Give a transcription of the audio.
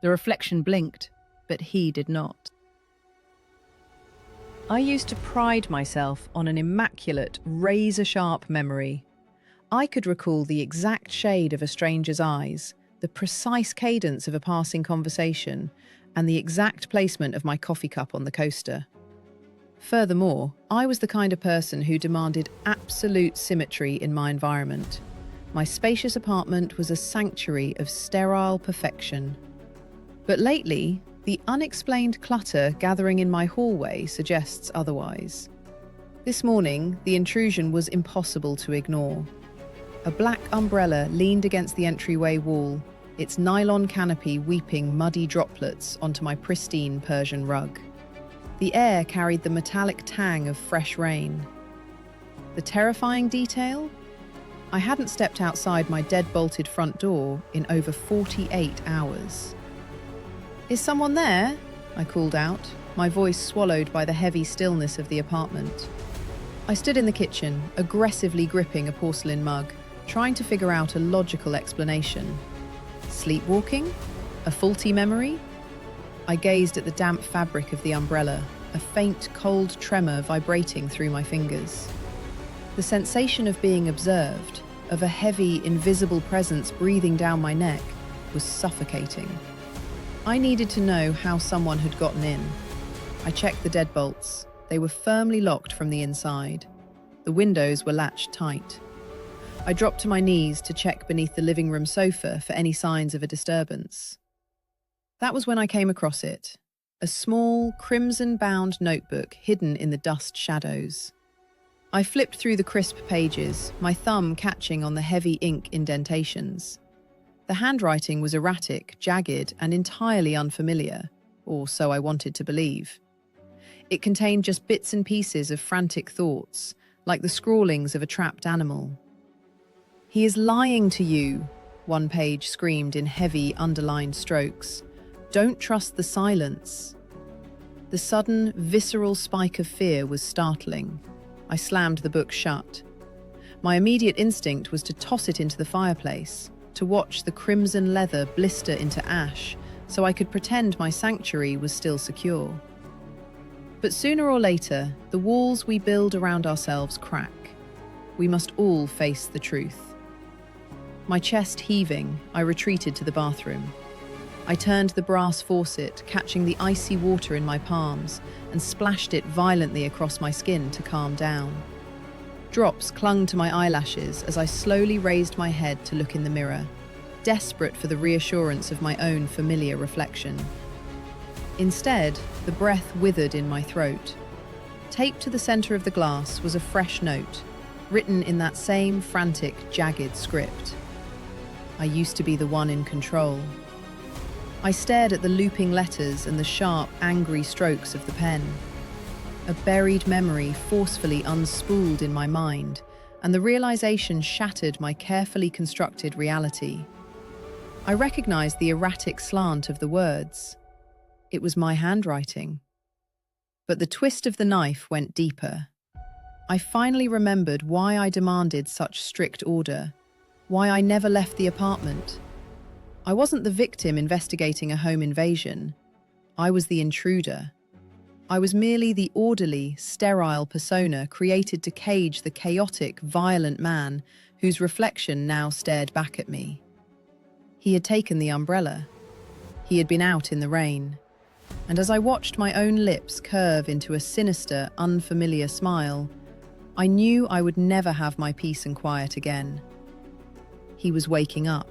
The reflection blinked, but he did not. I used to pride myself on an immaculate, razor-sharp memory. I could recall the exact shade of a stranger's eyes, the precise cadence of a passing conversation, and the exact placement of my coffee cup on the coaster. Furthermore, I was the kind of person who demanded absolute symmetry in my environment. My spacious apartment was a sanctuary of sterile perfection. But lately, the unexplained clutter gathering in my hallway suggests otherwise. This morning, the intrusion was impossible to ignore. A black umbrella leaned against the entryway wall, its nylon canopy weeping muddy droplets onto my pristine Persian rug. The air carried the metallic tang of fresh rain. The terrifying detail? I hadn't stepped outside my dead-bolted front door in over 48 hours. "Is someone there?" I called out, my voice swallowed by the heavy stillness of the apartment. I stood in the kitchen, aggressively gripping a porcelain mug, trying to figure out a logical explanation. Sleepwalking? A faulty memory? I gazed at the damp fabric of the umbrella, a faint, cold tremor vibrating through my fingers. The sensation of being observed, of a heavy, invisible presence breathing down my neck, was suffocating. I needed to know how someone had gotten in. I checked the deadbolts. They were firmly locked from the inside. The windows were latched tight. I dropped to my knees to check beneath the living room sofa for any signs of a disturbance. That was when I came across it, a small, crimson-bound notebook hidden in the dust shadows. I flipped through the crisp pages, my thumb catching on the heavy ink indentations. The handwriting was erratic, jagged, and entirely unfamiliar, or so I wanted to believe. It contained just bits and pieces of frantic thoughts, like the scrawlings of a trapped animal. "He is lying to you," one page screamed in heavy, underlined strokes. "Don't trust the silence." The sudden, visceral spike of fear was startling. I slammed the book shut. My immediate instinct was to toss it into the fireplace, to watch the crimson leather blister into ash, so I could pretend my sanctuary was still secure. But sooner or later, the walls we build around ourselves crack. We must all face the truth. My chest heaving, I retreated to the bathroom. I turned the brass faucet, catching the icy water in my palms, and splashed it violently across my skin to calm down. Drops clung to my eyelashes as I slowly raised my head to look in the mirror, desperate for the reassurance of my own familiar reflection. Instead, the breath withered in my throat. Taped to the center of the glass was a fresh note, written in that same frantic, jagged script. I used to be the one in control. I stared at the looping letters and the sharp, angry strokes of the pen. A buried memory forcefully unspooled in my mind, and the realization shattered my carefully constructed reality. I recognized the erratic slant of the words. It was my handwriting. But the twist of the knife went deeper. I finally remembered why I demanded such strict order, why I never left the apartment. I wasn't the victim investigating a home invasion. I was the intruder. I was merely the orderly, sterile persona created to cage the chaotic, violent man whose reflection now stared back at me. He had taken the umbrella. He had been out in the rain. And as I watched my own lips curve into a sinister, unfamiliar smile, I knew I would never have my peace and quiet again. He was waking up.